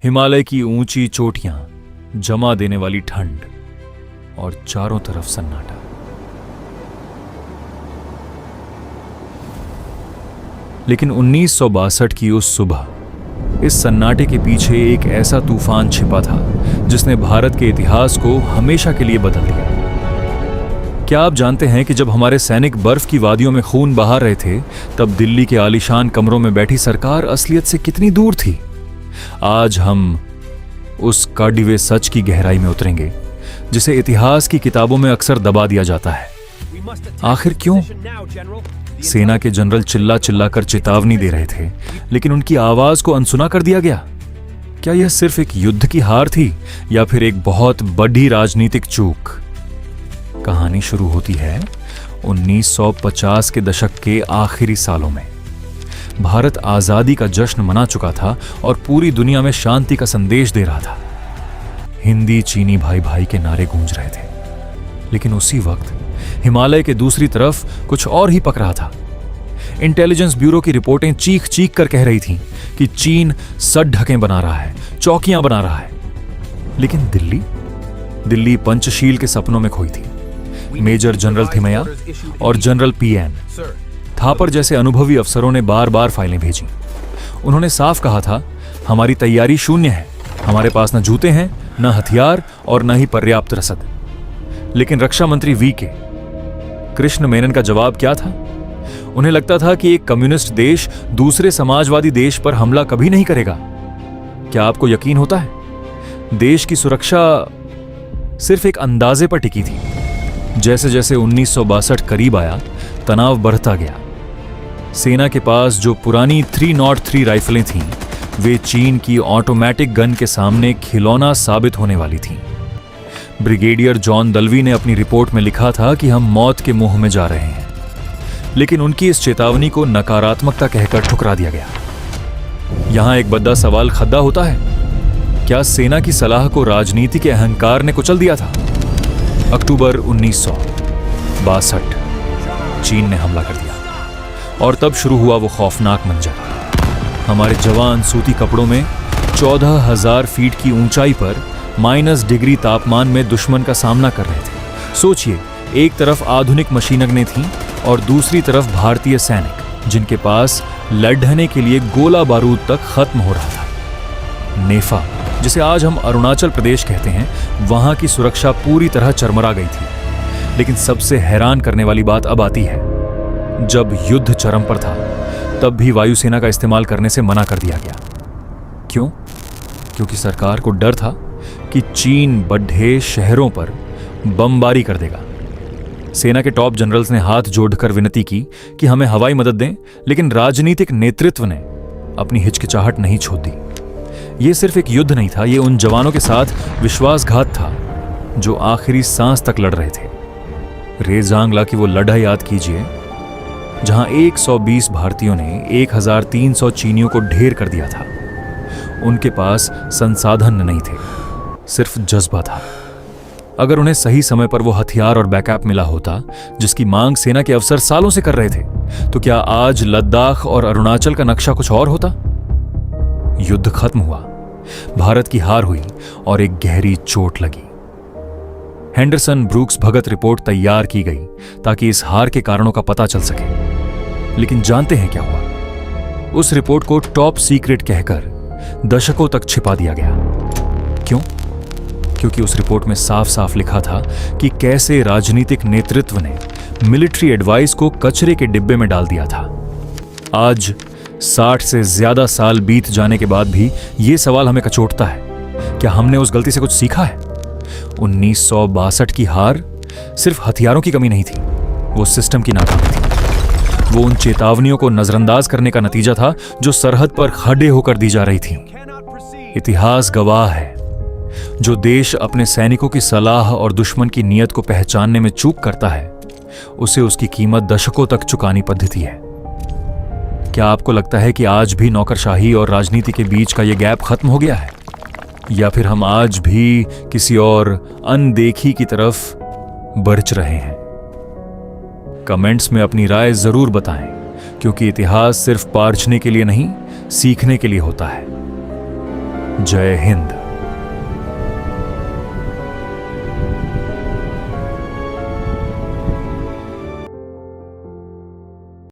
हिमालय की ऊंची चोटियां, जमा देने वाली ठंड और चारों तरफ सन्नाटा। लेकिन 1962 की उस सुबह इस सन्नाटे के पीछे एक ऐसा तूफान छिपा था जिसने भारत के इतिहास को हमेशा के लिए बदल दिया। क्या आप जानते हैं कि जब हमारे सैनिक बर्फ की वादियों में खून बहा रहे थे, तब दिल्ली के आलीशान कमरों में बैठी सरकार असलियत से कितनी दूर थी? आज हम उस कड़वे सच की गहराई में उतरेंगे जिसे इतिहास की किताबों में अक्सर दबा दिया जाता है। आखिर क्यों? सेना के जनरल चिल्ला चिल्ला कर चेतावनी दे रहे थे, लेकिन उनकी आवाज को अनसुना कर दिया गया। क्या यह सिर्फ एक युद्ध की हार थी या फिर एक बहुत बड़ी राजनीतिक चूक? कहानी शुरू होती है 1950 के दशक के आखिरी सालों में। भारत आजादी का जश्न मना चुका था और पूरी दुनिया में शांति का संदेश दे रहा था। हिंदी चीनी भाई भाई के नारे गूंज रहे थे, लेकिन उसी वक्त हिमालय के दूसरी तरफ कुछ और ही पक रहा था। इंटेलिजेंस ब्यूरो की रिपोर्टें चीख चीख कर कह रही थीं कि चीन सड़ ढकें बना रहा है, चौकियां बना रहा है। लेकिन दिल्ली पंचशील के सपनों में खोई थी। मेजर जनरल थिमैया और जनरल पीएन थापर जैसे अनुभवी अफसरों ने बार बार फाइलें भेजी। उन्होंने साफ कहा था, हमारी तैयारी शून्य है, हमारे पास न जूते हैं, न हथियार और न ही पर्याप्त रसद। लेकिन रक्षा मंत्री वीके कृष्ण मेनन का जवाब क्या था? उन्हें लगता था कि एक कम्युनिस्ट देश दूसरे समाजवादी देश पर हमला कभी नहीं करेगा। क्या आपको यकीन होता है? देश की सुरक्षा सिर्फ एक अंदाजे पर टिकी थी। जैसे जैसे 1962 करीब आया, तनाव बढ़ता गया। सेना के पास जो पुरानी 303 राइफलें थीं, वे चीन की ऑटोमेटिक गन के सामने खिलौना साबित होने वाली थीं। ब्रिगेडियर जॉन दलवी ने अपनी रिपोर्ट में लिखा था कि हम मौत के मुंह में जा रहे हैं, लेकिन उनकी इस चेतावनी को नकारात्मकता कहकर ठुकरा दिया गया। यहां एक बद्दा सवाल खड़ा होता है, क्या सेना की सलाह को राजनीति के अहंकार ने कुचल दिया था? अक्टूबर 1962 चीन ने हमला कर दिया और तब शुरू हुआ वो खौफनाक मंजर। हमारे जवान सूती कपड़ों में 14,000 फीट की ऊंचाई पर -, डिग्री तापमान में दुश्मन का सामना कर रहे थे। सोचिए, एक तरफ आधुनिक मशीनगनें थीं और दूसरी तरफ भारतीय सैनिक जिनके पास लड़ने के लिए गोला बारूद तक खत्म हो रहा था। नेफा, जिसे आज हम अरुणाचल प्रदेश कहते हैं, वहां की सुरक्षा पूरी तरह चरमरा गई थी। लेकिन सबसे हैरान करने वाली बात अब आती है। जब युद्ध चरम पर था, तब भी वायुसेना का इस्तेमाल करने से मना कर दिया गया। क्यों? क्योंकि सरकार को डर था कि चीन बड़े शहरों पर बमबारी कर देगा। सेना के टॉप जनरल्स ने हाथ जोड़कर विनती की कि हमें हवाई मदद दें, लेकिन राजनीतिक नेतृत्व ने अपनी हिचकिचाहट नहीं छोड़ दी। यह सिर्फ एक युद्ध नहीं था, यह उन जवानों के साथ विश्वासघात था जो आखिरी सांस तक लड़ रहे थे। रेजांगला की वो लड़ाई याद कीजिए, जहां 120 भारतीयों ने 1300 चीनियों को ढेर कर दिया था। उनके पास संसाधन नहीं थे, सिर्फ जज्बा था। अगर उन्हें सही समय पर वो हथियार और बैकअप मिला होता जिसकी मांग सेना के अफसर सालों से कर रहे थे, तो क्या आज लद्दाख और अरुणाचल का नक्शा कुछ और होता? युद्ध खत्म हुआ, भारत की हार हुई और एक गहरी चोट लगी। हेंडरसन ब्रूक्स भगत रिपोर्ट तैयार की गई ताकि इस हार के कारणों का पता चल सके। लेकिन जानते हैं क्या हुआ? उस रिपोर्ट को टॉप सीक्रेट कहकर दशकों तक छिपा दिया गया। क्यों? क्योंकि उस रिपोर्ट में साफ साफ लिखा था कि कैसे राजनीतिक नेतृत्व ने मिलिट्री एडवाइस को कचरे के डिब्बे में डाल दिया था। आज 60 से ज्यादा साल बीत जाने के बाद भी यह सवाल हमें कचोटता है, क्या हमने उस गलती से कुछ सीखा है? 1962 की हार सिर्फ हथियारों की कमी नहीं थी, वो सिस्टम की नाकामी थी। वो उन चेतावनियों को नजरअंदाज करने का नतीजा था जो सरहद पर खड़े होकर दी जा रही थी। इतिहास गवाह है, जो देश अपने सैनिकों की सलाह और दुश्मन की नीयत को पहचानने में चूक करता है, उसे उसकी कीमत दशकों तक चुकानी पद्धति है। क्या आपको लगता है कि आज भी नौकरशाही और राजनीति के बीच का यह गैप खत्म हो गया है, या फिर हम आज भी किसी और अनदेखी की तरफ बरच रहे हैं? कमेंट्स में अपनी राय जरूर बताएं, क्योंकि इतिहास सिर्फ पारखने के लिए नहीं, सीखने के लिए होता है। जय हिंद।